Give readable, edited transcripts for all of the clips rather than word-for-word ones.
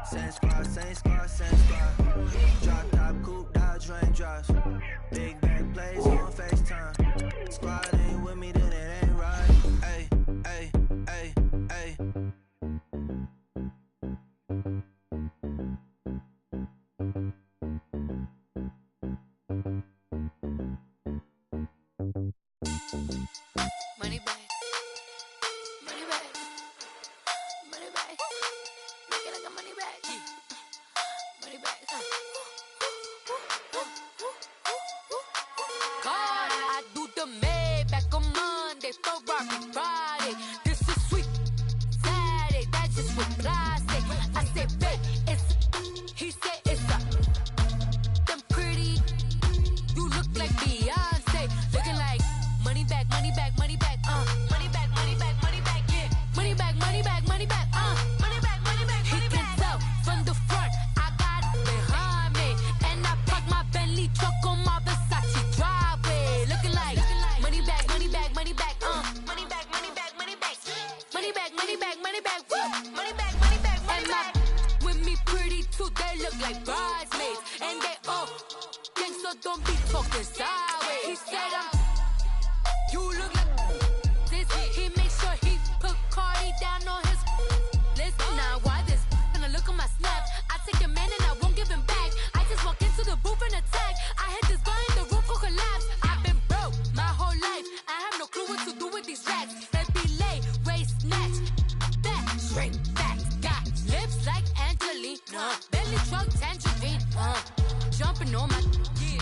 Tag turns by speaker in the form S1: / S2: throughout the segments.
S1: Same squad, same squad, same squad. Drop top, coupe, Dodge raindrops. Big bang plays on FaceTime. Squad ain't with me, then it ain't right. Ay, ay, ay, ay.
S2: Money bag, money bag, money bag. Make it like a money bag, money bag. God, I do the Maybach on Monday, Ferrari Friday. This is sweet Saturday, that's just what I say. I say, babe, it's. He said it's a. Them pretty. You look like Beyonce, looking like. Money back, money back, money back, money back, money back, money back, yeah. Money back, money back, money back, money back, money back, money back. He can tell from the front, I got it behind me. And I park my Bentley truck on my Versace driveway. Looking like money back, money back, money back, money back, money back, money back. Money back, money back, money back, money back, money back, money back. And with me pretty too, they look like bridesmaids. And they all gang, so don't be talking sideways. He said you look like this. He makes sure he put Cardi down on his list. Now why this? Gonna look on my snap. I take a man and I won't give him back. I just walk into the booth and attack. I hit this guy in the roof will collapse. I've been broke my whole life. I have no clue what to do with these racks. Every lay, waist, snatch, back, shrink, back. Got lips like Angelina, belly truck, tangerine. Jumping on my,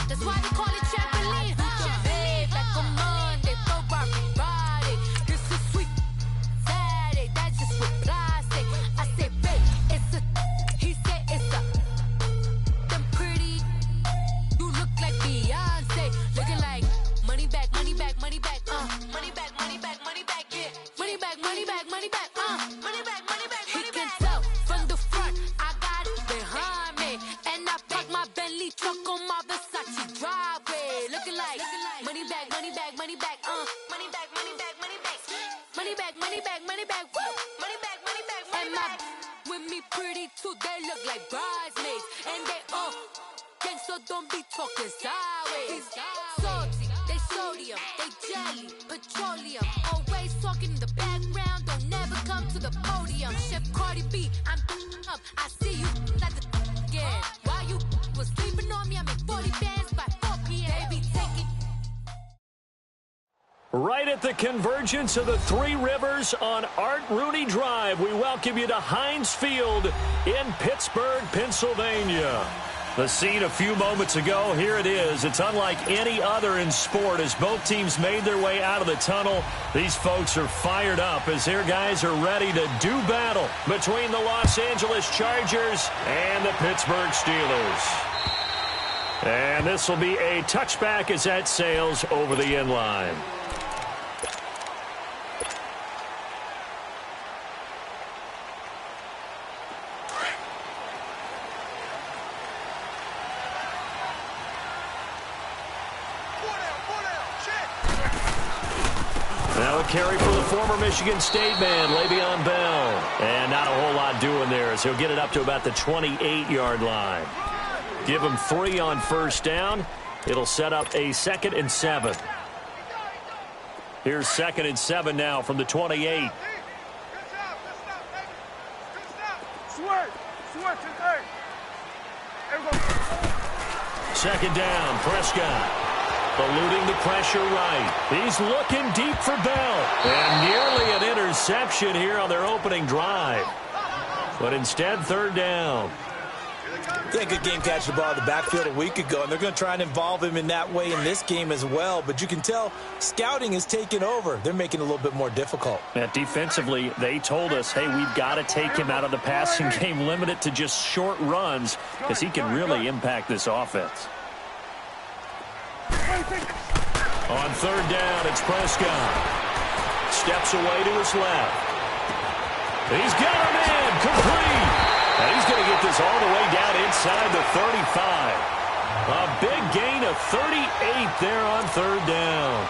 S2: that's why they call it trampoline. Back on Monday, Ferrari Friday. This is sweet Saturday, that's just what I say. I say, babe, it's a. He said it's a. Them pretty. You look like Beyonce, looking like money back, money back, money back, money back, money back, money back, yeah. Money back, money back, money back, money back, money back, money back. He can tell from the front, I got it behind me, and I park my Bentley truck on my Versace driveway. Looking like money back, money back, money back, money back, money back, money back, money back, money back, money back, money back, money back, money back. With me pretty too, they look like bridesmaids, and they all gang, so don't be talking sideways. Salty, they sodium, they jelly, petroleum. Always talking in the background, don't never come to the podium. Chef Cardi B, I'm up. I see you at the again. While you was sleeping on me, I make 40 bands by 4 p.m. Baby, take it.
S3: Right at the convergence of the Three Rivers on Art Rooney Drive, we welcome you to Heinz Field in Pittsburgh, Pennsylvania. The scene a few moments ago, here it is. It's unlike any other in sport as both teams made their way out of the tunnel. These folks are fired up as their guys are ready to do battle between the Los Angeles Chargers and the Pittsburgh Steelers. And this will be a touchback as that sails over the end line. Now a carry for the former Michigan State man, Le'Veon Bell. And not a whole lot doing there as he'll get it up to about the 28-yard line. Give him 3 on first down. It'll set up a 2nd and 7. Here's 2nd and 7 now from the 28. Second down, Prescott. Eluding the pressure right. He's looking deep for Bell. And nearly an interception here on their opening drive. But instead, 3rd down.
S4: Yeah, good game catching the ball in the backfield a week ago, and they're going to try and involve him in that way in this game as well. But you can tell scouting is taking over. They're making it a little bit more difficult.
S3: And defensively, they told us, hey, we've got to take him out of the passing game, limit it to just short runs, because he can really impact this offense. On 3rd down, it's Prescott. Steps away to his left. He's got him in, complete. And he's going to get this all the way down inside the 35. A big gain of 38 there on 3rd down.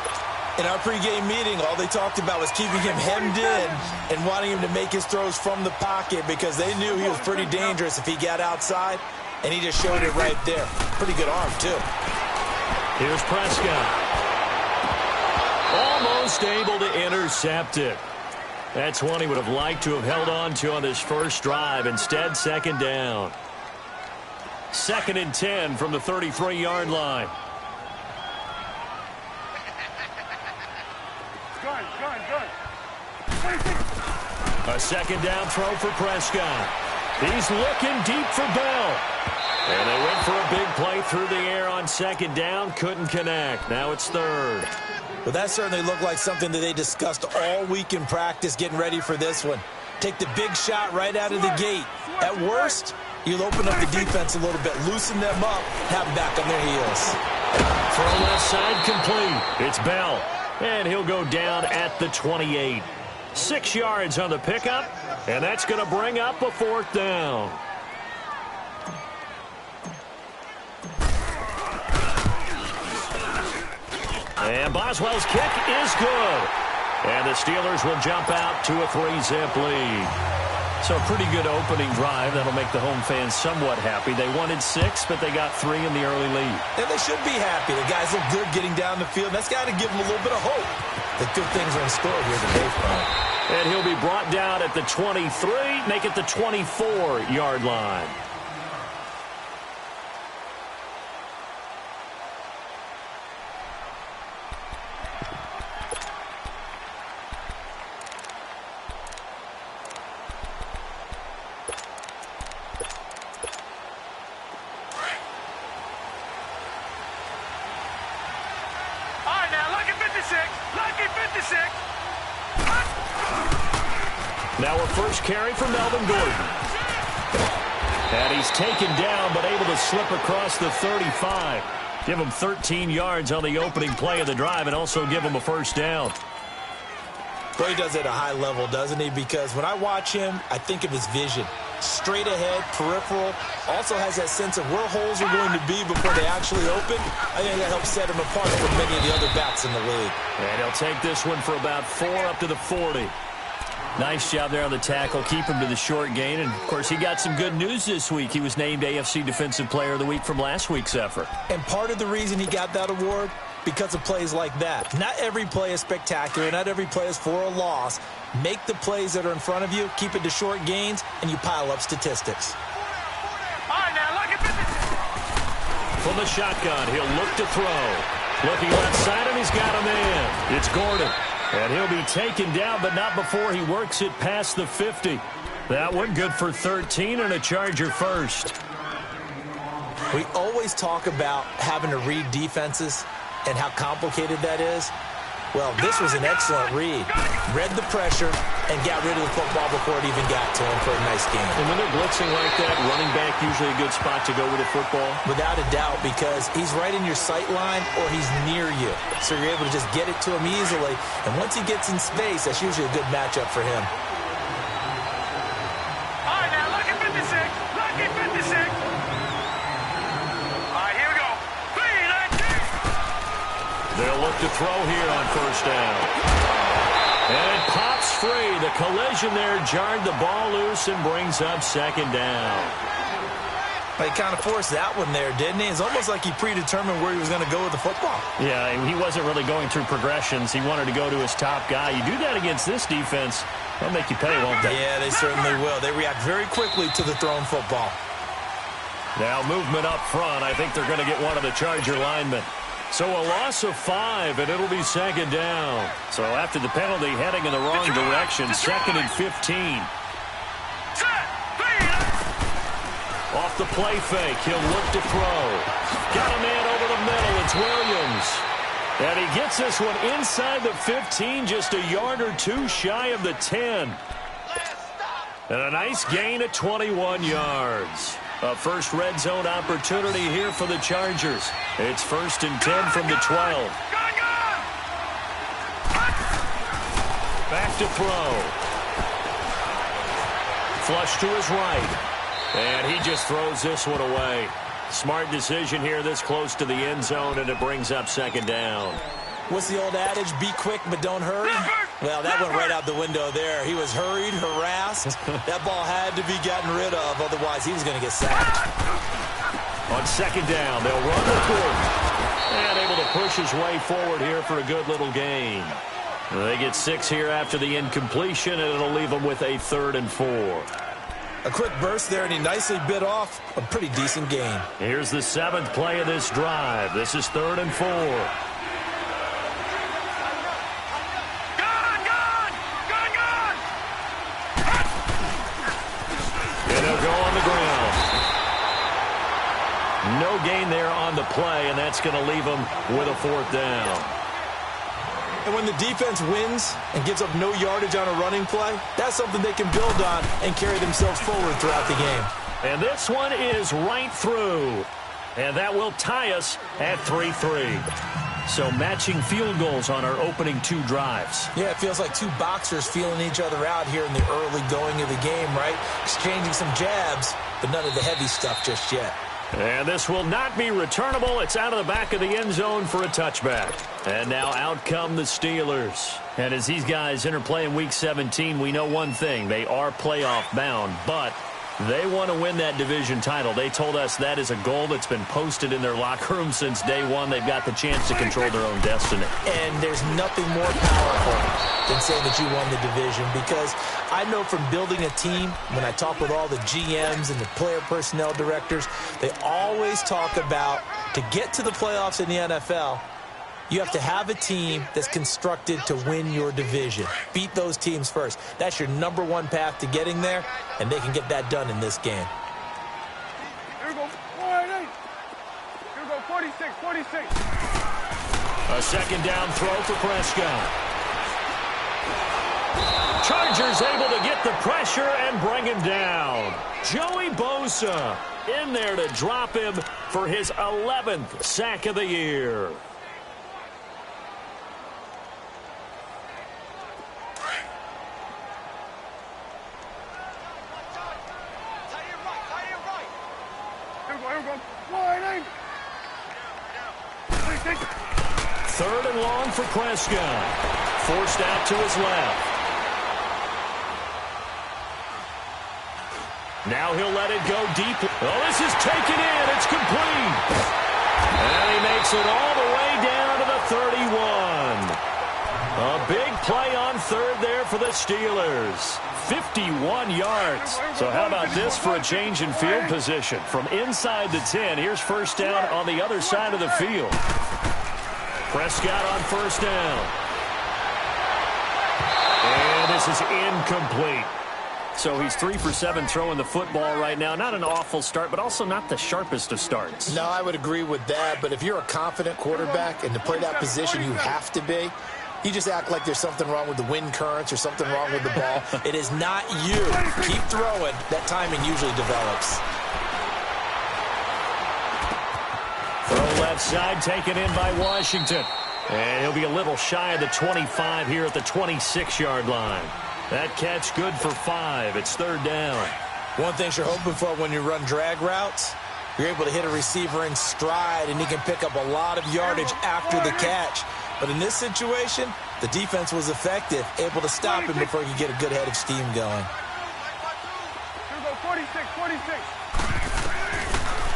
S4: In our pregame meeting, all they talked about was keeping him hemmed in and wanting him to make his throws from the pocket because they knew he was pretty dangerous if he got outside, and he just showed it right there. Pretty good arm, too.
S3: Here's Prescott. Almost able to intercept it. That's one he would have liked to have held on to on this first drive. Instead, second down. 2nd and 10 from the 33-yard line. A second down throw for Prescott. He's looking deep for Bell. And they went for a big play through the air on second down. Couldn't connect. Now it's third.
S4: Well, that certainly looked like something that they discussed all week in practice getting ready for this one. Take the big shot right out of the gate. At worst, you'll open up the defense a little bit, loosen them up, have them back on their heels.
S3: Throw left side complete. It's Bell. And he'll go down at the 28. 6 yards on the pickup, and that's going to bring up a 4th down. And Boswell's kick is good. And the Steelers will jump out to a 3-zip lead. So a pretty good opening drive. That'll make the home fans somewhat happy. They wanted 6, but they got 3 in the early lead.
S4: And they should be happy. The guys look good getting down the field. That's got to give them a little bit of hope that good things are in store here today for them.
S3: And he'll be brought down at the 23, make it the 24-yard line. Now a first carry for Melvin Gordon. And he's taken down, but able to slip across the 35. Give him 13 yards on the opening play of the drive and also give him a first down.
S4: Well, he does it at a high level, doesn't he? Because when I watch him, I think of his vision. Straight ahead, peripheral. Also has that sense of where holes are going to be before they actually open. I think that helps set him apart from many of the other backs in the league.
S3: And he'll take this one for about 4 up to the 40. Nice job there on the tackle. Keep him to the short gain. And, of course, he got some good news this week. He was named AFC Defensive Player of the Week from last week's effort.
S4: And part of the reason he got that award, because of plays like that. Not every play is spectacular. Not every play is for a loss. Make the plays that are in front of you, keep it to short gains, and you pile up statistics.
S3: From the shotgun, he'll look to throw. Looking left side, and he's got a man. It's Gordon. And he'll be taken down, but not before he works it past the 50. That one good for 13 and a Charger first.
S4: We always talk about having to read defenses and how complicated that is. Well, this was an excellent read. Read the pressure and got rid of the football before it even got to him for a nice game.
S3: And when they're blitzing like that, running back usually a good spot to go with the football?
S4: Without a doubt, because he's right in your sight line or he's near you. So you're able to just get it to him easily. And once he gets in space, that's usually a good matchup for him.
S5: All right, now, lucky 56. Lucky 56. All right, here we go. 3, 19.
S3: They'll look to throw here on first down. And it pops free. The collision there jarred the ball loose and brings up second down.
S4: He kind of forced that one there, didn't he? It's almost like he predetermined where he was going to go with the football.
S3: Yeah, he wasn't really going through progressions. He wanted to go to his top guy. You do that against this defense, they'll make you pay, won't they?
S4: Yeah, they certainly will. They react very quickly to the thrown football.
S3: Now movement up front. I think they're going to get one of the Charger linemen. So a loss of 5, and it'll be second down. So after the penalty, heading in the wrong direction, 2nd and 15. Off the play fake, he'll look to throw. Got a man over the middle, it's Williams. And he gets this one inside the 15, just a yard or two shy of the 10. And a nice gain at 21 yards. A first red zone opportunity here for the Chargers. It's 1st and 10 from the 12. Back to throw. Flush to his right. And he just throws this one away. Smart decision here this close to the end zone, and it brings up second down.
S4: What's the old adage? Be quick, but don't hurry. Well, that went right out the window there. He was hurried, harassed. That ball had to be gotten rid of, otherwise he was going to get sacked.
S3: On second down, they'll run the court. And able to push his way forward here for a good little gain. They get 6 here after the incompletion, and it'll leave them with a 3rd and 4.
S4: A quick burst there, and he nicely bit off a pretty decent gain.
S3: Here's the 7th play of this drive. This is 3rd and 4. No gain there on the play, and that's going to leave them with a 4th down.
S4: And when the defense wins and gives up no yardage on a running play, that's something they can build on and carry themselves forward throughout the game.
S3: And this one is right through. And that will tie us at 3-3. So matching field goals on our opening 2 drives.
S4: Yeah, it feels like 2 boxers feeling each other out here in the early going of the game, right? Exchanging some jabs, but none of the heavy stuff just yet.
S3: And this will not be returnable. It's out of the back of the end zone for a touchback. And now out come the Steelers. And as these guys interplay in Week 17, we know one thing. They are playoff bound, but they want to win that division title. They told us that is a goal that's been posted in their locker room since day one. They've got the chance to control their own destiny.
S4: And there's nothing more powerful than saying that you won the division, because I know from building a team, when I talk with all the GMs and the player personnel directors, they always talk about, to get to the playoffs in the NFL, you have to have a team that's constructed to win your division. Beat those teams first. That's your #1 path to getting there, and they can get that done in this game.
S5: Here we go. 48. Here we go. 46, 46.
S3: A second down throw for Prescott. Chargers able to get the pressure and bring him down. Joey Bosa in there to drop him for his 11th sack of the year.
S5: Here we go. 48. 46.
S3: 3rd and long for Prescott. Forced out to his left. Now he'll let it go deep. Oh, this is taken in. It's complete. And he makes it all the way down to the 31. A big play on 3rd there for the Steelers. 51 yards. So how about this for a change in field position? From inside the 10, here's 1st down on the other side of the field. Prescott on 1st down. And this is incomplete. So he's 3 for 7 throwing the football right now. Not an awful start, but also not the sharpest of starts.
S4: No, I would agree with that. But if you're a confident quarterback and to play that position, you have to be. You just act like there's something wrong with the wind currents or something wrong with the ball. It is not you. Keep throwing. That timing usually develops.
S3: Throw left side, taken in by Washington. And he'll be a little shy of the 25 here at the 26-yard line. That catch good for 5. It's 3rd down.
S4: One thing you're hoping for when you run drag routes, you're able to hit a receiver in stride, and he can pick up a lot of yardage after the catch. But in this situation, the defense was effective, able to stop him before he could get a good head of steam going.
S5: Here we go. 46, 46.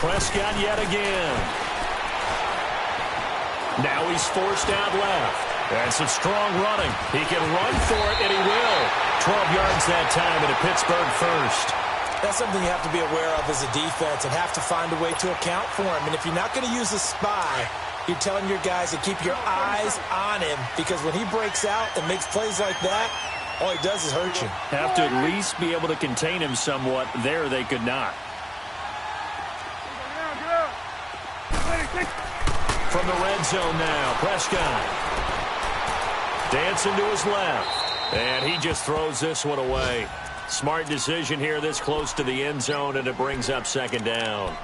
S3: Prescott yet again. Now he's forced out left. And some strong running. He can run for it, and he will. 12 yards that time, and a Pittsburgh 1st.
S4: That's something you have to be aware of as a defense and have to find a way to account for him. And if you're not going to use a spy, you're telling your guys to keep your eyes on him, because when he breaks out and makes plays like that, all he does is hurt you.
S3: Have to at least be able to contain him somewhat. There they could not. From the red zone now, Prescott. Dancing to his left. And he just throws this one away. Smart decision here this close to the end zone, and it brings up 2nd down.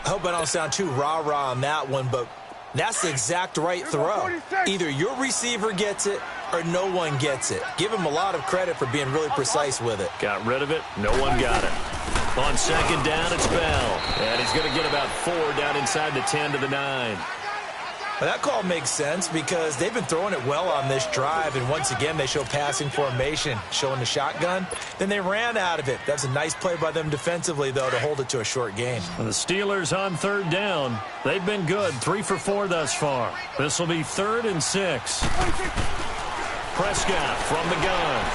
S4: I hope I don't sound too rah-rah on that one, but that's the exact right throw. Either your receiver gets it or no one gets it. Give him a lot of credit for being really precise with it.
S3: Got rid of it. No one got it. On 2nd down, it's Bell. And he's going to get about 4 down inside the 10 to the 9.
S4: Well, that call makes sense because they've been throwing it well on this drive, and once again they show passing formation, showing the shotgun. Then they ran out of it. That's a nice play by them defensively, though, to hold it to a short game.
S3: And the Steelers on third down. They've been good, 3 for 4 thus far. This will be 3rd and 6. Prescott from the gun.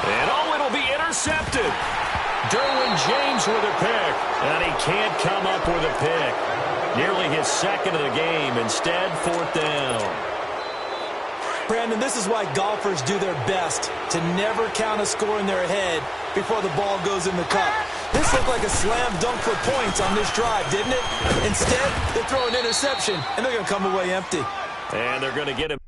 S3: And it'll be intercepted. Derwin James with a pick, and he can't come up with a pick. Nearly his 2nd of the game. Instead, 4th down.
S4: Brandon, this is why golfers do their best to never count a score in their head before the ball goes in the cup. This looked like a slam dunk for points on this drive, didn't it? Instead, they throw an interception, and they're going to come away empty.
S3: And they're going to get him.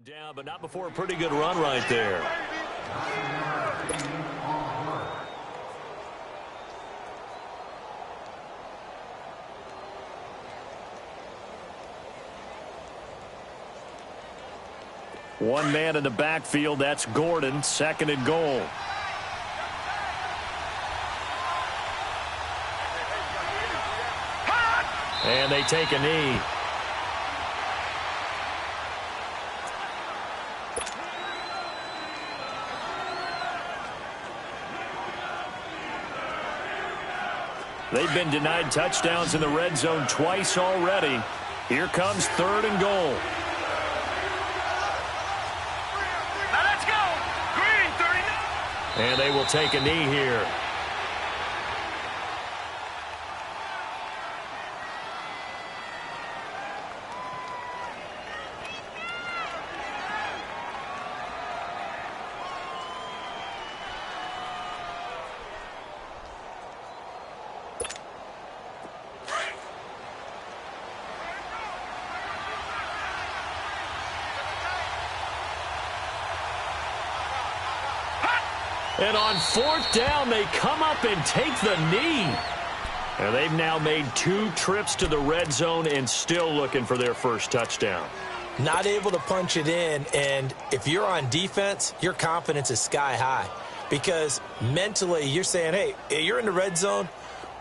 S3: Down, but not before a pretty good run right there. One man in the backfield, that's Gordon, 2nd and goal. And they take a knee. They've been denied touchdowns in the red zone twice already. Here comes 3rd and goal.
S5: Now let's go. Green, 39.
S3: And they will take a knee here. And on 4th down, they come up and take the knee. And they've now made 2 trips to the red zone and still looking for their first touchdown.
S4: Not able to punch it in, and if you're on defense, your confidence is sky high. Because mentally, you're saying, hey, you're in the red zone.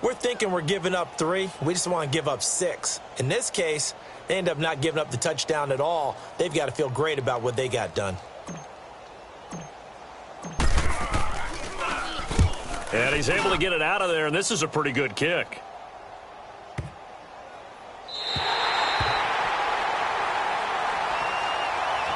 S4: We're thinking we're giving up 3. We just want to give up 6. In this case, they end up not giving up the touchdown at all. They've got to feel great about what they got done.
S3: And he's able to get it out of there, and this is a pretty good kick.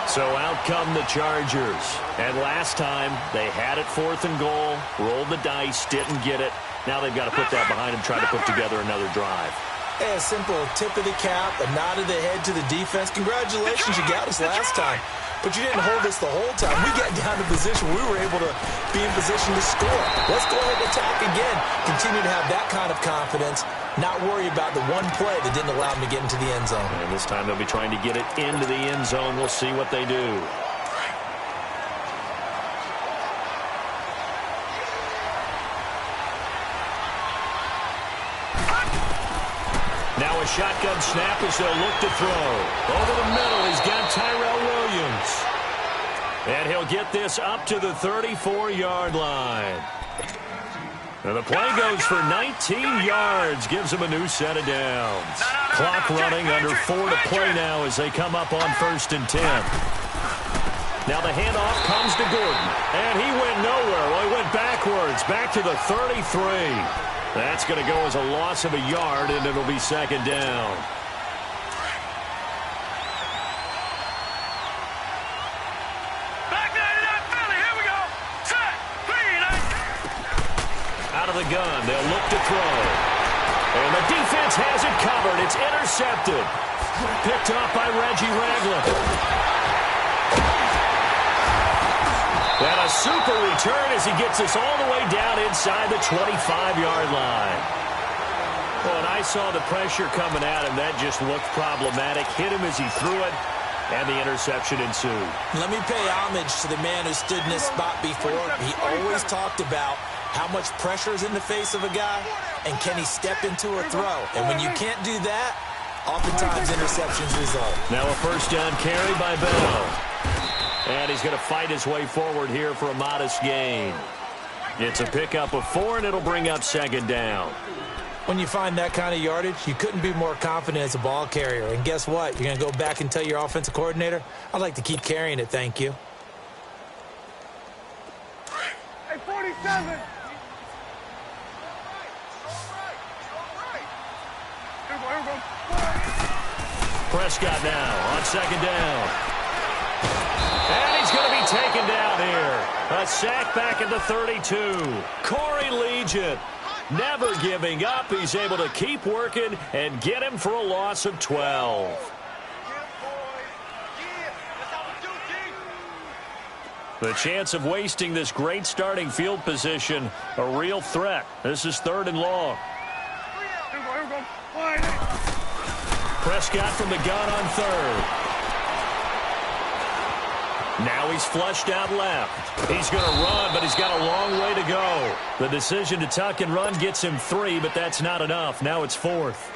S3: So out come the Chargers. And last time, they had it 4th and goal, rolled the dice, didn't get it. Now they've got to put that behind them, try to put together another drive.
S4: Hey, a simple tip of the cap, a nod of the head to the defense. Congratulations, you got us last time. But you didn't hold us the whole time. We got down to position where we were able to be in position to score. Let's go ahead and attack again. Continue to have that kind of confidence. Not worry about the one play that didn't allow them to get into the end zone.
S3: And this time they'll be trying to get it into the end zone. We'll see what they do. Now a shotgun snap as they'll look to throw. Over the middle, he's got Tyrell Williams. And he'll get this up to the 34-yard line. And the play goes for 19 yards, gives him a new set of downs. Clock running, under 4 to play now as they come up on 1st and 10. Now the handoff comes to Gordon, and he went nowhere. Well, he went backwards, back to the 33. That's going to go as a loss of a yard, and it'll be 2nd down. out of the gun. They'll look to throw. And the defense has it covered. It's intercepted. Picked off by Reggie Ragland. And a super return as he gets us all the way down inside the 25-yard line. Well, and I saw the pressure coming at him. That just looked problematic. Hit him as he threw it, and the interception ensued. Let me pay homage to the man who stood in this spot before. He always talked about how much pressure is in the face of a guy, and can he step into a throw. And when you can't do that, oftentimes interceptions result. Now a first down carry by Bell. And he's going to fight his way forward here for a modest gain. It's a pickup of 4, and it'll bring up second down. When you find that kind of yardage, you couldn't be more confident as a ball carrier. And guess what? You're going to go back and tell your offensive coordinator, I'd like to keep carrying it, thank you.
S5: Hey, 47. Here we go.
S3: Prescott now on second down. And he's going to be taken down here. A sack back at the 32. Corey Legion never giving up. He's able to keep working and get him for a loss of 12. The chance of wasting this great starting field position, a real threat. This is 3rd and long.
S5: Here we go.
S3: Prescott from the gun on 3rd. Now he's flushed out left. He's going to run, but he's got a long way to go. The decision to tuck and run gets him 3, but that's not enough. Now it's 4th.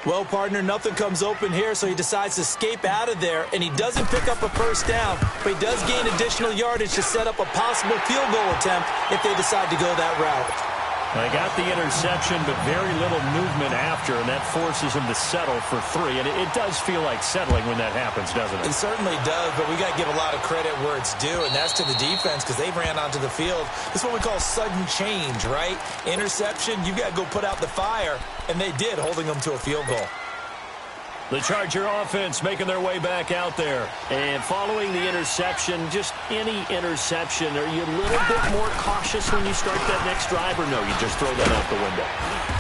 S3: Well, partner, nothing comes open here, so he decides to escape out of there, and he doesn't pick up a first down, but he does gain additional yardage to set up a possible field goal attempt if they decide to go that route. They got the interception, but very little movement after, and that forces him to settle for 3. And it does feel like settling when that happens, doesn't it? It certainly does, but we got to give a lot of credit where it's due, and that's to the defense because they ran onto the field. This is what we call sudden change, right? Interception, you got to go put out the fire, and they did, holding them to a field goal. The Charger offense making their way back out there. And following the interception, just any interception, are you a little bit more cautious when you start that next drive, or no, you just throw that out the window?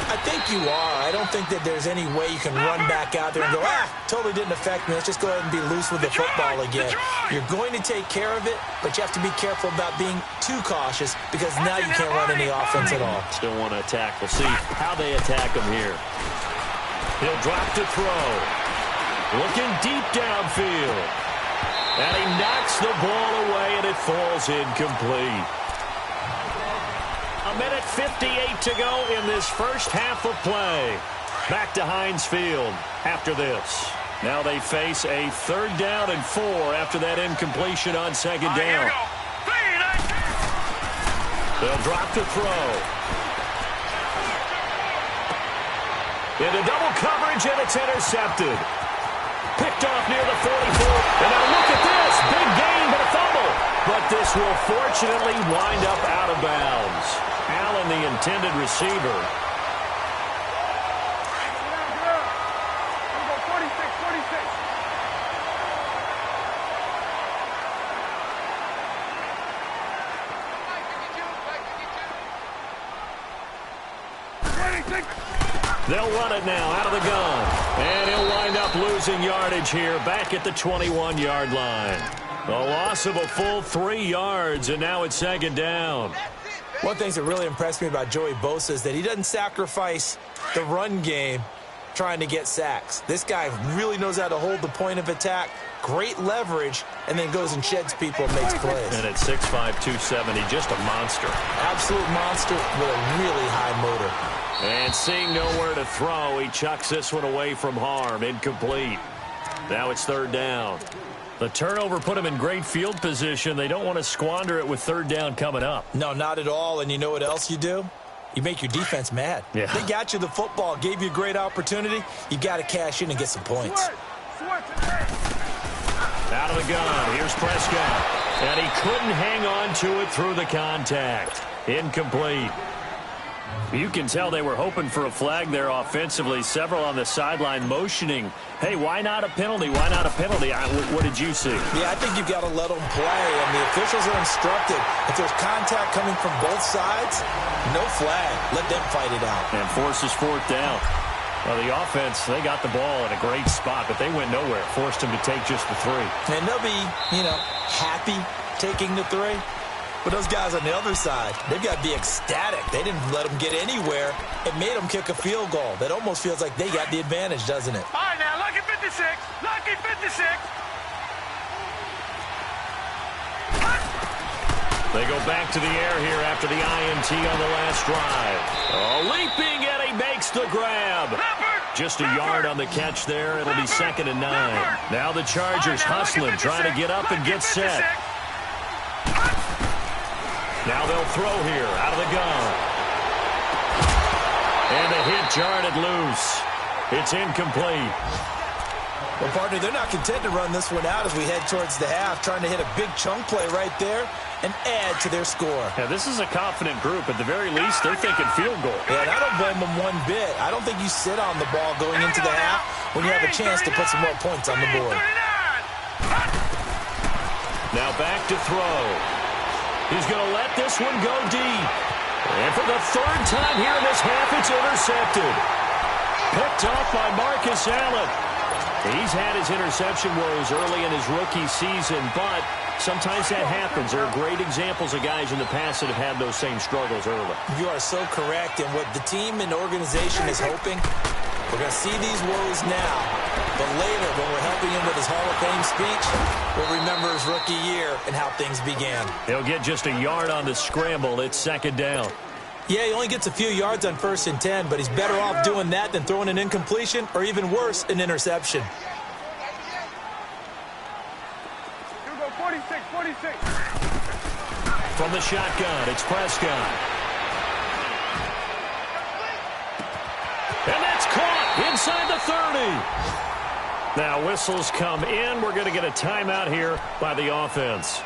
S3: I think you are. I don't think that there's any way you can run back out there and go, totally didn't affect me. Let's just go ahead and be loose with the football again. You're going to take care of it, but you have to be careful about being too cautious because now you can't run any offense at all. Still want to attack. We'll see how they attack him here. He'll drop to throw. Looking deep downfield. And he knocks the ball away, and it falls incomplete. 1:58 to go in this first half of play. Back to Heinz Field after this. Now they face a 3rd down and 4 after that incompletion on second down. They'll drop to throw. Into double coverage, and it's intercepted. Picked off near the 44. And now look at this. Big gain, but a fumble. But this will fortunately wind up out of bounds. Allen, the intended receiver.
S5: Here we go. 46.
S3: They'll run it now out of the gun. And he'll wind up losing yardage here back at the 21-yard line. A loss of a full 3 yards, and now it's second down. One thing that really impressed me about Joey Bosa is that he doesn't sacrifice the run game trying to get sacks. This guy really knows how to hold the point of attack, great leverage, and then goes and sheds people and makes plays. And at 6'5", 270, just a monster. Absolute monster with a really high motor. And seeing nowhere to throw, he chucks this one away from harm. Incomplete. Now it's 3rd down. The turnover put him in great field position. They don't want to squander it with 3rd down coming up. No, not at all. And you know what else you do? You make your defense mad. Yeah. They got you the football, gave you a great opportunity. You got to cash in and get some points. Out of the gun. Here's Prescott. And he couldn't hang on to it through the contact. Incomplete. You can tell they were hoping for a flag there offensively. Several on the sideline motioning, hey, why not a penalty? Why not a penalty? What did you see?
S4: Yeah, I think you've got to let them play, and the officials are instructed. If there's contact coming from both sides, no flag. Let them fight it out.
S3: And forces fourth down. Well, the offense, they got the ball in a great spot, but they went nowhere. Forced them to take just the 3.
S4: And they'll be, happy taking the 3. But those guys on the other side, they've got to be ecstatic. They didn't let them get anywhere. It made them kick a field goal. That almost feels like they got the advantage, doesn't it?
S5: All right, now, lucky 56. Lucky 56.
S3: They go back to the air here after the INT on the last drive. Oh, leaping, and he makes the grab. Just a yard on the catch there. It'll be 2nd and 9. Now the Chargers hustling, trying to get up and get set. Now they'll throw here out of the gun. And the hit jarred it loose. It's incomplete.
S4: Well, partner, they're not content to run this one out as we head towards the half, trying to hit a big chunk play right there and add to their score.
S3: Yeah, this is a confident group. At the very least, they're thinking field goal.
S4: Yeah, and I don't blame them one bit. I don't think you sit on the ball going into the half when you have a chance to put some more points on the board.
S3: Now back to throw. He's going to let this one go deep. And for the 3rd time here in this half, it's intercepted. Picked off by Marcus Allen. He's had his interception woes early in his rookie season, but sometimes that happens. There are great examples of guys in the past that have had those same struggles early.
S4: You are so correct, and what the team and organization is hoping, we're going to see these woes now, but later when we're helping him with his Hall of Fame speech, we'll remember his rookie year and how things began.
S3: He'll get just a yard on the scramble. It's 2nd down.
S4: Yeah, he only gets a few yards on 1st and 10, but he's better off doing that than throwing an incompletion or even worse, an interception.
S5: Here we go, 46, 46.
S3: From the shotgun, it's Prescott. And that's caught inside the 30. Now whistles come in. We're going to get a timeout here by the offense,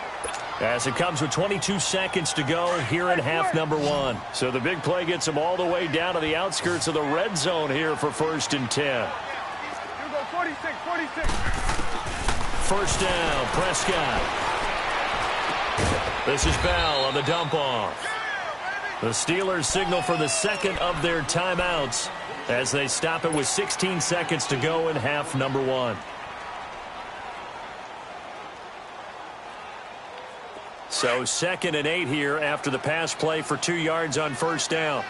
S3: as it comes with 22 seconds to go here in half number 1. So the big play gets them all the way down to the outskirts of the red zone here for 1st and 10.
S5: Here we go, 46, 46.
S3: 1st down, Prescott. This is Bell on the dump off. The Steelers signal for the 2nd of their timeouts as they stop it with 16 seconds to go in half number 1. So 2nd and 8 here after the pass play for 2 yards on 1st down.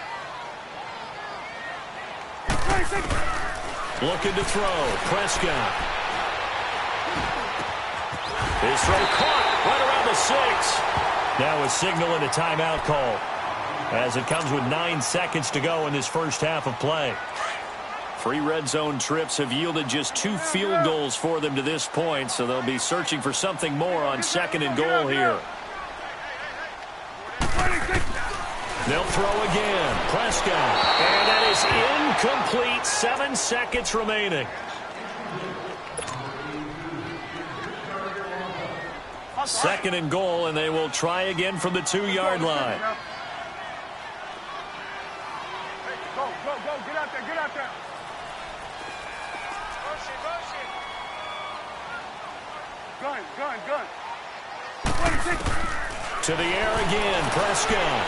S3: Looking to throw. Prescott. His throw caught right around the 6. Now a signal and a timeout call, as it comes with 9 seconds to go in this first half of play. 3 red zone trips have yielded just 2 field goals for them to this point, so they'll be searching for something more on 2nd and goal here. They'll throw again. Prescott. And that is incomplete. 7 seconds remaining. Second and goal, and they will try again from the 2-yard line.
S5: Go, go, go. Get out there, get out there. Gun, gun, gun. 26.
S3: To the air again, Prescott.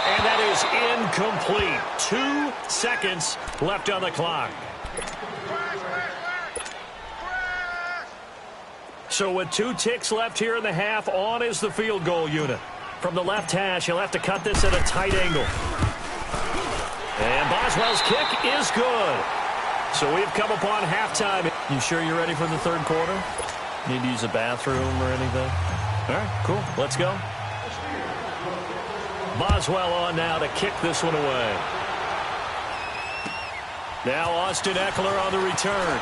S3: And that is incomplete. 2 seconds left on the clock. So with 2 ticks left here in the half, on is the field goal unit. From the left hash, he'll have to cut this at a tight angle. And Boswell's kick is good. So we've come upon halftime. You sure you're ready for the third quarter? Need to use a bathroom or anything? All right, cool. Let's go. Boswell on now to kick this one away. Now Austin Eckler on the return.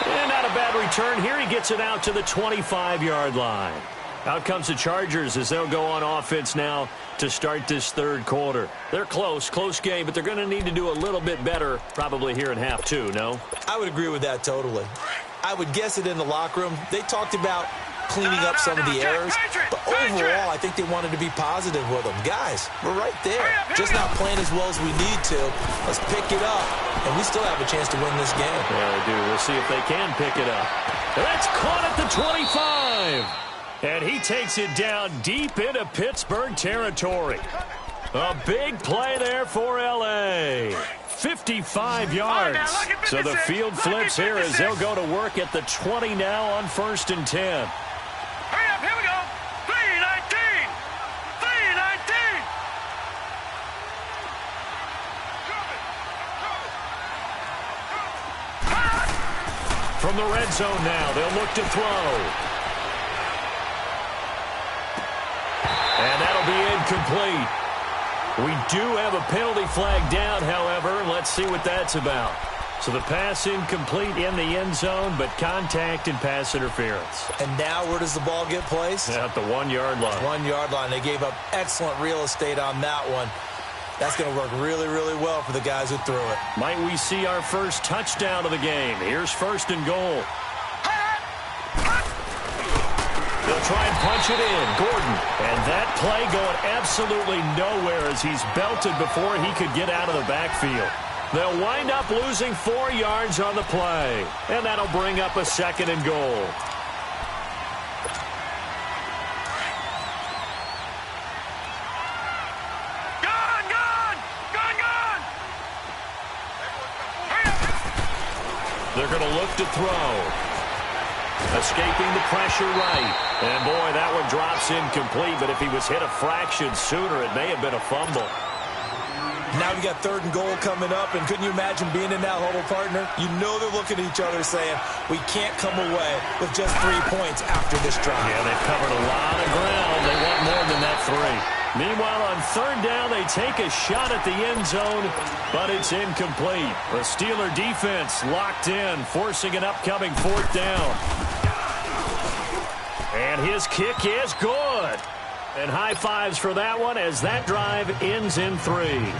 S3: And not a bad return here. He gets it out to the 25-yard line. Out comes the Chargers as they'll go on offense now to start this third quarter. They're close game, but they're going to need to do a little bit better probably here in half 2, no?
S4: I would agree with that totally. I would guess it in the locker room. They talked about cleaning up some of the errors. But overall, I think they wanted to be positive with them. Guys, we're right there. Just not playing as well as we need to. Let's pick it up, and we still have a chance to win this game.
S3: Yeah, they do. We'll see if they can pick it up. And that's caught at the 25. And he takes it down deep into Pittsburgh territory. A big play there for L.A. 55 yards. So the field flips here as they'll go to work at the 20 now on 1st and 10.
S5: Hurry up, here we go. 3-19. 3-19.
S3: From the red zone now, they'll look to throw. And that'll be incomplete. We do have a penalty flag down, however. Let's see what that's about. So the pass incomplete in the end zone, but contact and pass interference.
S4: And now where does the ball get placed?
S3: At the 1-yard line.
S4: 1-yard line. They gave up excellent real estate on that one. That's going to work really, really well for the guys who threw it.
S3: Might we see our first touchdown of the game? Here's 1st and goal. They'll try and punch it in. Gordon. And that play going absolutely nowhere as he's belted before he could get out of the backfield. They'll wind up losing 4 yards on the play. And that'll bring up a 2nd and goal. They're going to look to throw. Escaping the pressure right. And, boy, that one drops incomplete. But if he was hit a fraction sooner, it may have been a fumble.
S4: Now we got 3rd and goal coming up. And couldn't you imagine being in that huddle, partner? You know they're looking at each other saying, we can't come away with just 3 points after this drive.
S3: Yeah, they've covered a lot of ground. They want more than that 3. Meanwhile, on 3rd down, they take a shot at the end zone, but it's incomplete. The Steeler defense locked in, forcing an upcoming 4th down. And his kick is good. And high fives for that one as that drive ends in 3.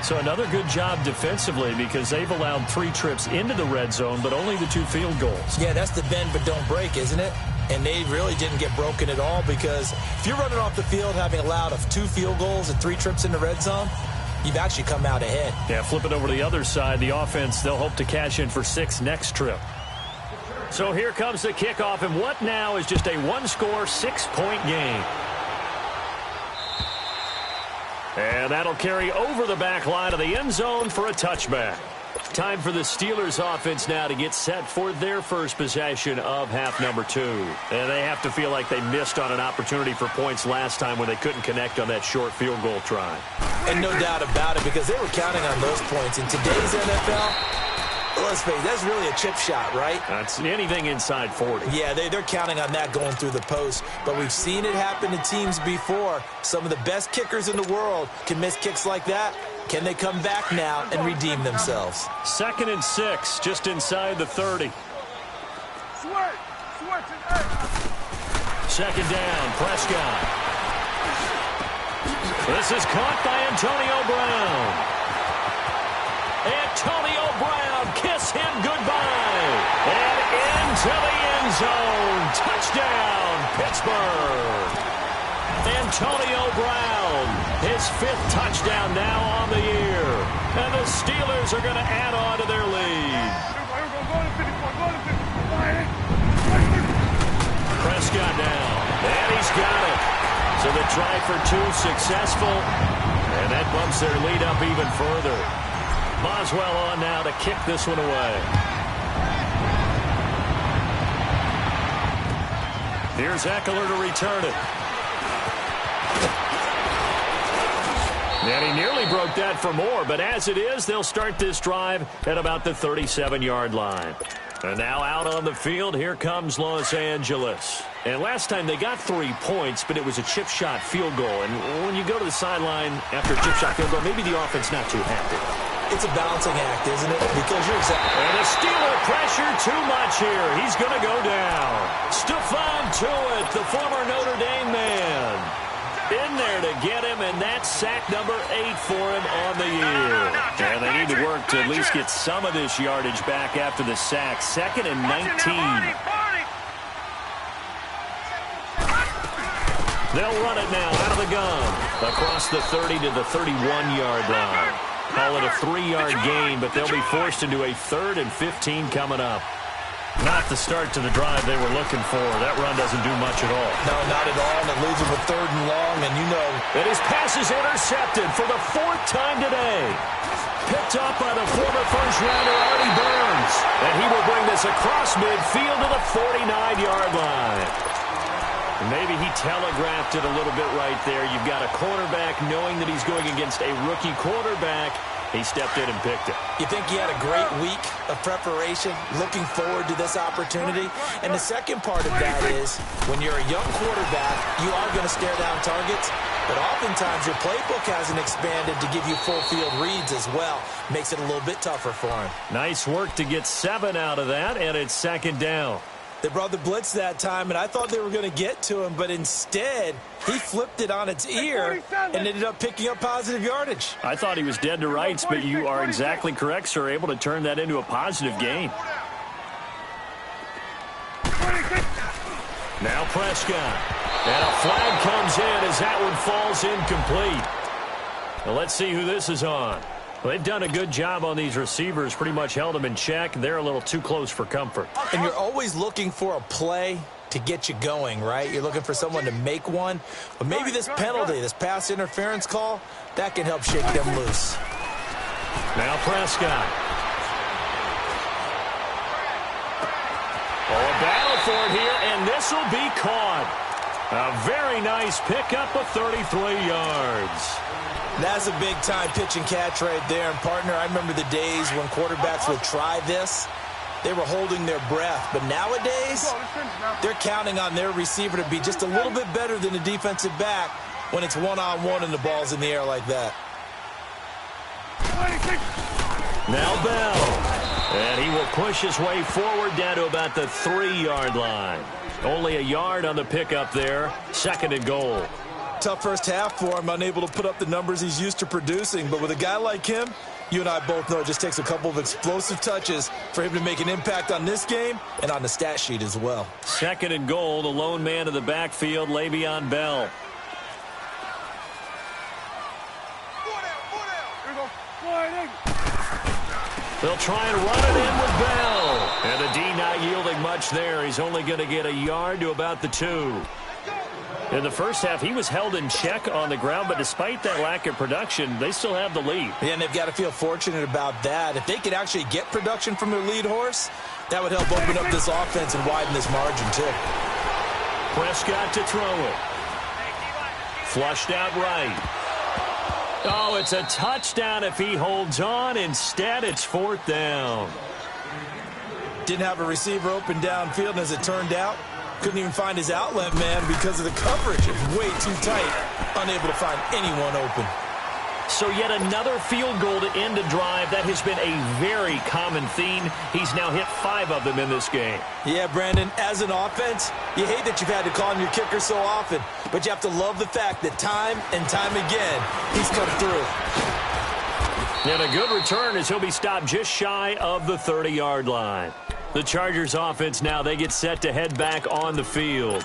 S3: So another good job defensively because they've allowed 3 trips into the red zone, but only the 2 field goals.
S4: Yeah, that's the bend but don't break, isn't it? And they really didn't get broken at all because if you're running off the field having allowed 2 field goals and 3 trips in the red zone, you've actually come out ahead.
S3: Yeah, flip it over to the other side. The offense, they'll hope to cash in for 6 next trip. So here comes the kickoff, and what now is just a 1-score, 6-point game. And that'll carry over the back line of the end zone for a touchback. Time for the Steelers offense now to get set for their first possession of half number 2. And they have to feel like they missed on an opportunity for points last time when they couldn't connect on that short field goal try.
S4: And no doubt about it because they were counting on those points. In today's NFL, let's face it, that's really a chip shot, right?
S3: That's anything inside 40.
S4: Yeah, they're counting on that going through the post. But we've seen it happen to teams before. Some of the best kickers in the world can miss kicks like that. Can they come back now and redeem themselves?
S3: 2nd and 6, just inside the 30. Second down, Prescott. This is caught by Antonio Brown. Antonio Brown, kiss him goodbye. And into the end zone. Touchdown, Pittsburgh. Antonio Brown, his 5th touchdown now on the year. And the Steelers are going to add on to their lead. Prescott down, and he's got it. So the try for 2 successful, and that bumps their lead up even further. Boswell on now to kick this one away. Here's Eckler to return it. And he nearly broke that for more, but as it is, they'll start this drive at about the 37-yard line. And now out on the field, here comes Los Angeles. And last time they got 3 points, but it was a chip shot field goal. And when you go to the sideline after a chip shot field goal, maybe the offense not too happy.
S4: It's a balancing act, isn't it? Because you're exactly...
S3: And the Steeler pressure too much here. He's going to go down. Stephon Tuitt, the former Notre Dame man, in there to get him, and that's sack number 8 for him on the year. And they need to work to at least get some of this yardage back after the sack. 2nd and 19. They'll run it now out of the gun. Across the 30 to the 31-yard line. Call it a 3-yard gain, but they'll be forced into a 3rd and 15 coming up. Not the start to the drive they were looking for. That run doesn't do much at all.
S4: No, not at all, and it leaves them with 3rd and long, and you know.
S3: And his pass is intercepted for the 4th time today. Picked up by the former first-rounder Artie Burns. And he will bring this across midfield to the 49-yard line. And maybe he telegraphed it a little bit right there. You've got a cornerback knowing that he's going against a rookie quarterback. He stepped in and picked it.
S4: You think he had a great week of preparation, looking forward to this opportunity? And the second part of that is, when you're a young quarterback, you are going to stare down targets, but oftentimes your playbook hasn't expanded to give you full field reads as well. Makes it a little bit tougher for him. Nice work to get 7 out of that, and it's 2nd down. They brought the blitz that time, and I thought they were going to get to him, but instead, he flipped it on its ear and ended up picking up positive yardage.
S3: I thought he was dead to rights, but you are exactly correct, sir, able to turn that into a positive gain. Now Prescott. And a flag comes in as that one falls incomplete. Now let's see who this is on. Well, they've done a good job on these receivers, pretty much held them in check. They're a little too close for comfort.
S4: And you're always looking for a play to get you going, right? You're looking for someone to make one. But maybe this penalty, this pass interference call, that can help shake them loose.
S3: Now Prescott. Oh, a battle for it here, and this will be caught. A very nice pickup of 33 yards.
S4: That's a big-time pitch and catch right there. And, partner, I remember the days when quarterbacks would try this. They were holding their breath. But nowadays, they're counting on their receiver to be just a little bit better than the defensive back when it's one-on-one and the ball's in the air like that.
S3: Now Bell. And he will push his way forward down to about the 3-yard line. Only a yard on the pickup there. 2nd and goal.
S4: Tough first half for him, unable to put up the numbers he's used to producing. But with a guy like him, you and I both know it just takes a couple of explosive touches for him to make an impact on this game and on the stat sheet as well.
S3: 2nd and goal, the lone man in the backfield, Le'Veon Bell. They'll try and run it in with Bell. And the D not yielding much there. He's only going to get a yard to about the 2. In the first half, he was held in check on the ground, but despite that lack of production, they still have the lead.
S4: Yeah, and they've got to feel fortunate about that. If they could actually get production from their lead horse, that would help open up this offense and widen this margin, too.
S3: Prescott to throw it. Flushed out right. Oh, it's a touchdown if he holds on. Instead, it's 4th down.
S4: Didn't have a receiver open downfield, and as it turned out, couldn't even find his outlet man because of the coverage. It was way too tight, unable to find anyone open.
S3: So yet another field goal to end a drive. That has been a very common theme. He's now hit 5 of them in this game.
S4: Yeah, Brandon, as an offense, you hate that you've had to call him your kicker so often, but you have to love the fact that time and time again, he's come through.
S3: And a good return as he'll be stopped just shy of the 30-yard line. The Chargers offense now, they get set to head back on the field.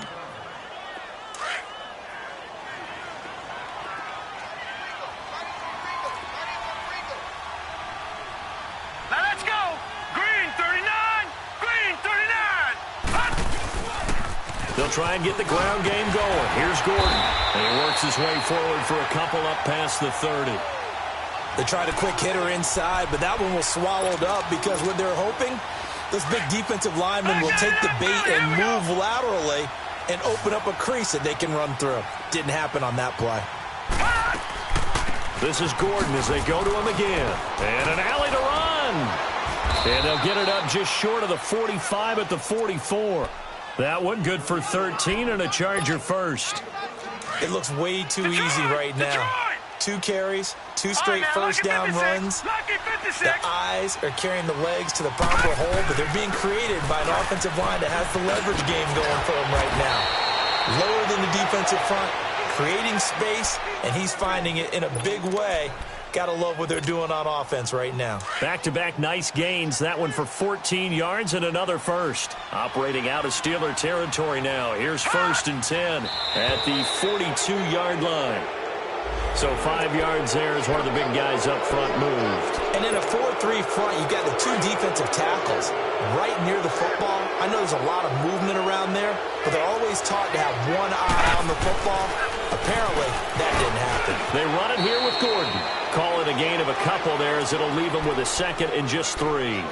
S5: Now let's go. Green 39. Green 39. Hut.
S3: They'll try and get the ground game going. Here's Gordon. And he works his way forward for a couple up past the 30.
S4: They tried a quick hitter inside, but that one was swallowed up because what they're hoping, those big defensive linemen will take the bait and move laterally and open up a crease that they can run through. Didn't happen on that play.
S3: This is Gordon as they go to him again. And an alley to run. And they'll get it up just short of the 45 at the 44. That one good for 13 and a Charger first.
S4: It looks way too easy right now. 2 carries, 2 straight first down runs. The eyes are carrying the legs to the proper hole, but they're being created by an offensive line that has the leverage game going for them right now. Lower than the defensive front, creating space, and he's finding it in a big way. Gotta love what they're doing on offense right now.
S3: Back-to-back nice gains. That one for 14 yards and another first. Operating out of Steeler territory now. Here's 1st and 10 at the 42-yard line. So 5 yards there as one of the big guys up front moved.
S4: And in a 4-3 front, you got the 2 defensive tackles right near the football. I know there's a lot of movement around there, but they're always taught to have one eye on the football. Apparently, that didn't happen.
S3: They run it here with Gordon. Call it a gain of a couple there as it'll leave them with a 2nd and just 3.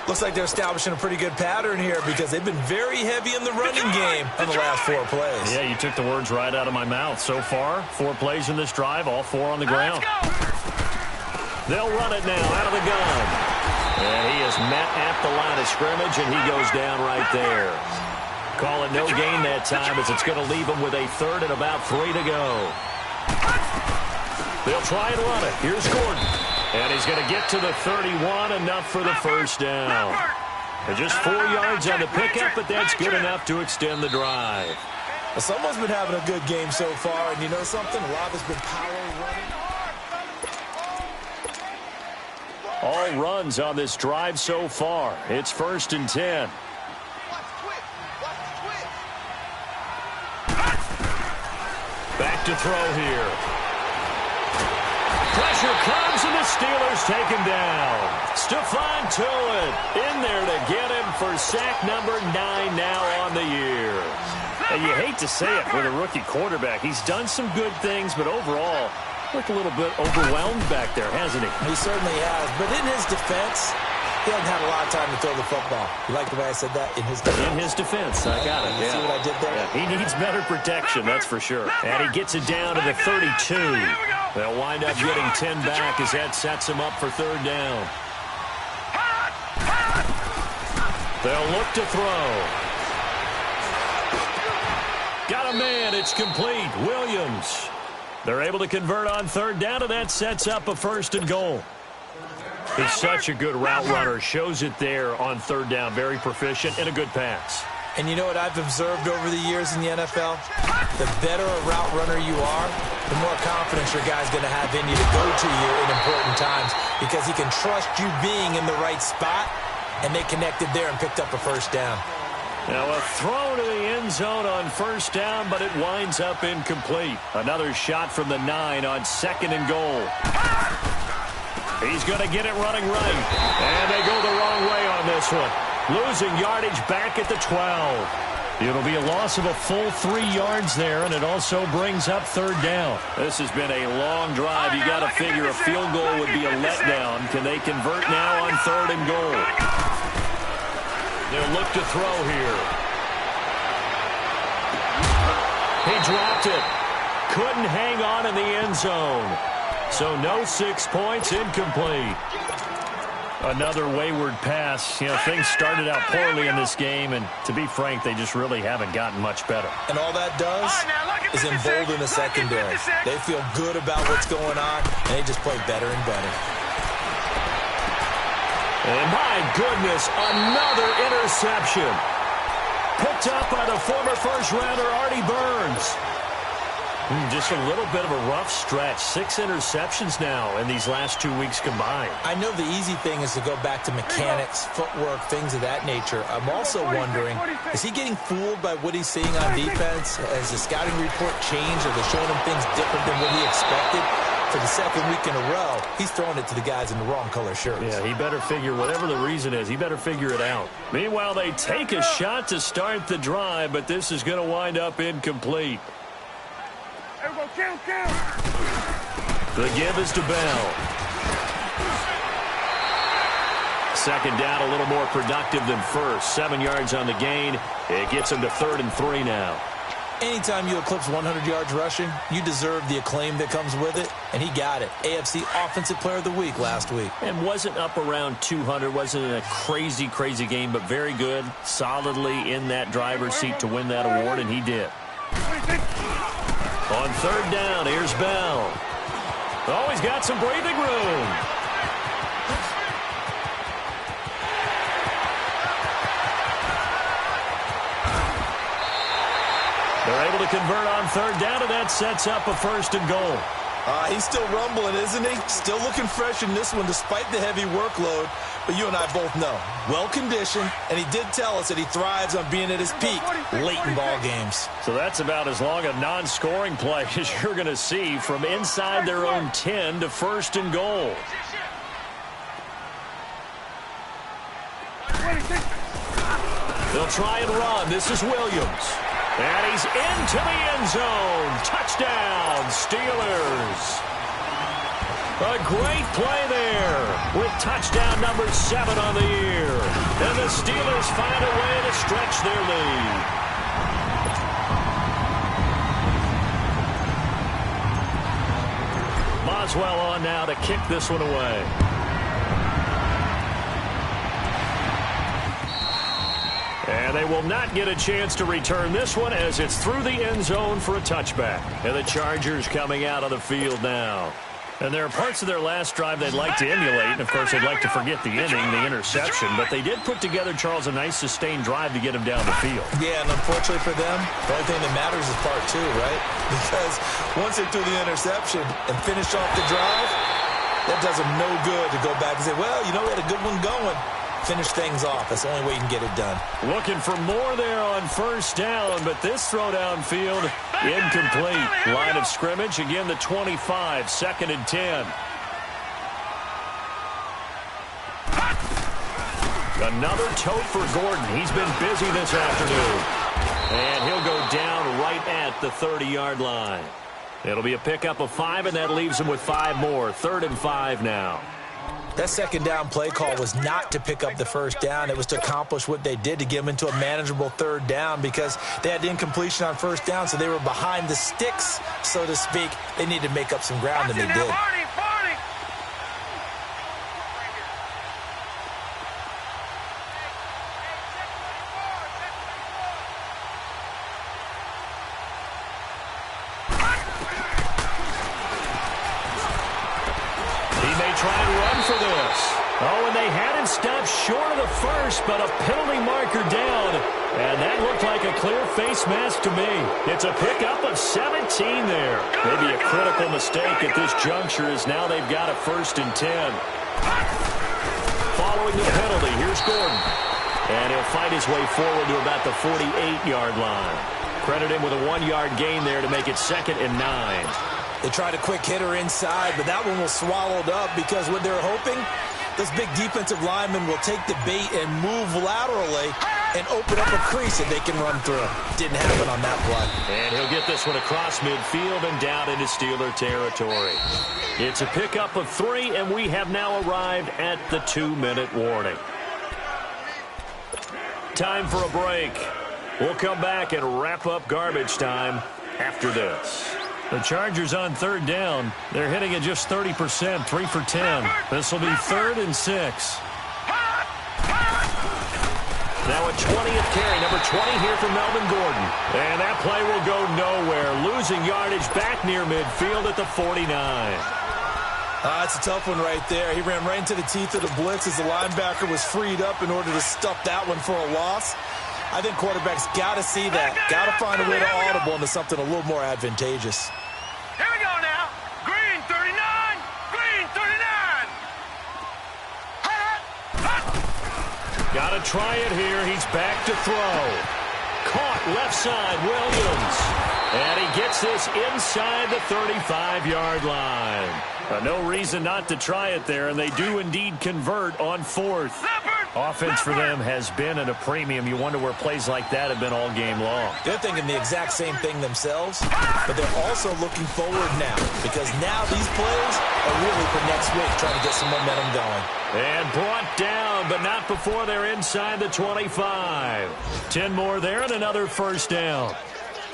S4: Looks like they're establishing a pretty good pattern here because they've been very heavy in the running game in the last 4 plays.
S3: Yeah, you took the words right out of my mouth. So far, 4 plays in this drive, all 4 on the ground. They'll run it now out of the gun. And he is met at the line of scrimmage, and he goes down right there. Call it no gain that time as it's going to leave him with a 3rd and about 3 to go. They'll try and run it. Here's Gordon. And he's going to get to the 31, enough for the 1st down. And just 4 yards on the pickup, but that's good enough to extend the drive.
S4: Well, someone's been having a good game so far, and you know something? A lot has been power running.
S3: All runs on this drive so far. It's 1st and 10. Back to throw here. Pressure comes, and the Steelers take him down. Stephon Tuitt in there to get him for sack number 9 now on the year. And you hate to say it with a rookie quarterback. He's done some good things, but overall, looked a little bit overwhelmed back there, hasn't he?
S4: He certainly has. But in his defense, he hasn't had a lot of time to throw the football. You like the way I said that? In his defense.
S3: In his defense. I got it.
S4: You see what I did there?
S3: Yeah, he needs better protection, that's for sure. And he gets it down to the 32. They'll wind up getting 10 back as that sets him up for 3rd down. They'll look to throw. Got a man. It's complete. Williams. They're able to convert on 3rd down, and that sets up a 1st and goal. He's such a good route runner. Shows it there on 3rd down. Very proficient and a good pass.
S4: And you know what I've observed over the years in the NFL? The better a route runner you are, the more confidence your guy's going to have in you to go to you in important times because he can trust you being in the right spot, and they connected there and picked up a 1st down.
S3: Now a throw to the end zone on 1st down, but it winds up incomplete. Another shot from the 9 on 2nd and goal. He's going to get it running right. And they go the wrong way on this one. Losing yardage back at the 12. It'll be a loss of a full 3 yards there, and it also brings up 3rd down. This has been a long drive. You got to figure a field goal would be a letdown. Can they convert now on 3rd and goal? They'll look to throw here. He dropped it. Couldn't hang on in the end zone. So no 6 points, incomplete. Another wayward pass. You know, things started out poorly in this game, and to be frank, they just really haven't gotten much better.
S4: And all that does is embolden the secondary. They feel good about what's going on, and they just play better and better.
S3: And my goodness, another interception. Picked up by the former first-rounder Artie Burns. Just a little bit of a rough stretch. 6 interceptions now in these last 2 weeks combined.
S4: I know the easy thing is to go back to mechanics, footwork, things of that nature. I'm also wondering, is he getting fooled by what he's seeing on defense? Has the scouting report changed? Are they showing him things different than what he expected? For the 2nd week in a row, he's throwing it to the guys in the wrong color shirts.
S3: Yeah, he better figure, whatever the reason is, he better figure it out. Meanwhile, they take a shot to start the drive, but this is going to wind up incomplete. The give is to Bell. 2nd down, a little more productive than 1st. 7 yards on the gain. It gets him to 3rd and 3 now.
S4: Anytime you eclipse 100 yards rushing, you deserve the acclaim that comes with it, and he got it. AFC Offensive Player of the Week last week.
S3: And wasn't up around 200, wasn't a crazy, crazy game, but very good, solidly in that driver's seat to win that award, and he did. On 3rd down, here's Bell. Oh, he's got some breathing room. They're able to convert on 3rd down, and that sets up a 1st and goal.
S4: He's still rumbling, isn't he? Still looking fresh in this one despite the heavy workload. But you and I both know, well-conditioned, and he did tell us that he thrives on being at his peak late in ball games.
S3: So that's about as long a non-scoring play as you're going to see from inside their own 10 to first and goal. They'll try and run. This is Williams. And he's into the end zone. Touchdown, Steelers. A great play there with touchdown number 7 on the year. And the Steelers find a way to stretch their lead. Boswell on now to kick this one away. And they will not get a chance to return this one as it's through the end zone for a touchback. And the Chargers coming out of the field now. And there are parts of their last drive they'd like to emulate. And, of course, they'd like to forget the inning, the interception. But they did put together, Charles, a nice sustained drive to get him down the field.
S4: Yeah, and unfortunately for them, the only thing that matters is part 2, right? Because once they threw the interception and finished off the drive, that does them no good to go back and say, well, you know, we had a good one going. Finish things off. That's the only way you can get it done.
S3: Looking for more there on first down, but this throw downfield incomplete. Line of scrimmage, again the 25, 2nd and 10. Another tote for Gordon. He's been busy this afternoon. And he'll go down right at the 30-yard line. It'll be a pickup of 5, and that leaves him with 5 more. 3rd and 5 now.
S4: That second down play call was not to pick up the first down. It was to accomplish what they did, to get them into a manageable 3rd down, because they had incompletion on first down, so they were behind the sticks, so to speak. They needed to make up some ground, and they did.
S3: Oh, and they had him stopped short of the first, but a penalty marker down. And that looked like a clear face mask to me. It's a pickup of 17 there. Maybe a critical mistake at this juncture, as now they've got a 1st and 10. Following the penalty, here's Gordon. And he'll fight his way forward to about the 48-yard line. Credit him with a 1-yard gain there to make it 2nd and 9.
S4: They tried a quick hitter inside, but that one was swallowed up, because what they're hoping, this big defensive lineman will take the bait and move laterally and open up a crease that they can run through. Didn't happen on that play.
S3: And he'll get this one across midfield and down into Steeler territory. It's a pickup of 3, and we have now arrived at the 2-minute warning. Time for a break. We'll come back and wrap up garbage time after this. The Chargers on 3rd down. They're hitting at just 30%, 3 for 10. This will be 3rd and 6. Now a 20th carry, number 20 here for Melvin Gordon. And that play will go nowhere. Losing yardage back near midfield at the 49.
S4: That's a tough one right there. He ran right into the teeth of the blitz as the linebacker was freed up in order to stuff that one for a loss. I think quarterbacks got to see that. Got to find a way to audible into something a little more advantageous.
S5: Here we go now. Green 39. Green 39.
S3: Got to try it here. He's back to throw. Caught left side, Williams. And he gets this inside the 35-yard line. No reason not to try it there, and they do indeed convert on 4th. Offense for them has been at a premium. You wonder where plays like that have been all game long.
S4: They're thinking the exact same thing themselves, but they're also looking forward now, because now these plays are really for next week, trying to get some momentum going.
S3: And brought down, but not before they're inside the 25. 10 more there and another 1st down.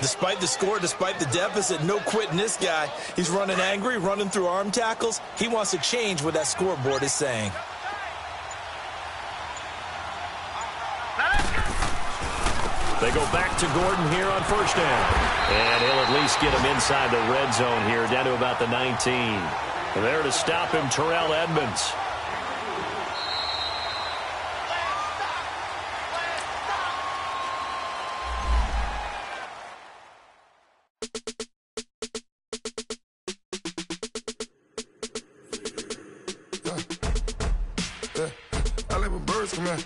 S4: Despite the score, despite the deficit, no quitting this guy. He's running angry, running through arm tackles. He wants to change what that scoreboard is saying.
S3: They go back to Gordon here on 1st down. And he'll at least get him inside the red zone here, down to about the 19. And there to stop him, Terrell Edmonds.
S6: I like when birds come in.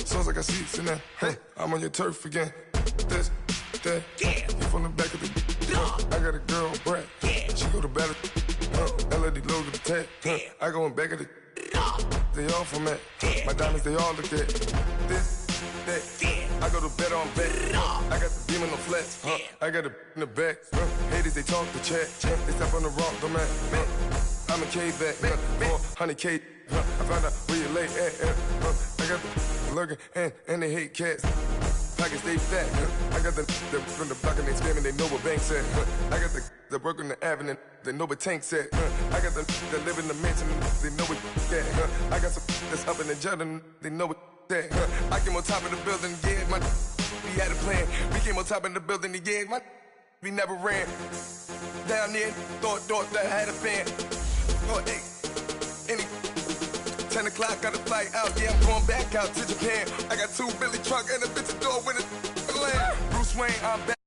S6: Sounds like I seats in there. Hey, I'm on your turf again. This, that, yeah. You from the back of the. I got a girl, Brad. Yeah. She go to battle. LED logo the tag. I go in back of the. They all from that. My diamonds, they all look at. This, that. I go to bed on bed. I got the beam on the flats. I got it in the back. Haters, they talk the chat. They step on the rock, the man. I'm a K-back. 400K. I found out where you lay at. I got the lurking and they hate cats. Pockets stay fat. I got the from the block and they screaming, they know what banks at. I got the work on the avenue, they know what tanks at. I got the that live in the mansion, they know what that. I got some that's up in the jungle, they know what that. I came on top of the building, yeah, my we had a plan. We came on top of the building, yeah, my we never ran. Down there, thought that had a fan. Oh, hey, any 10 o'clock, got a flight out, yeah, I'm going back out to Japan. I got 2 Billy truck and a bitch door with a land. Bruce Wayne, I'm back.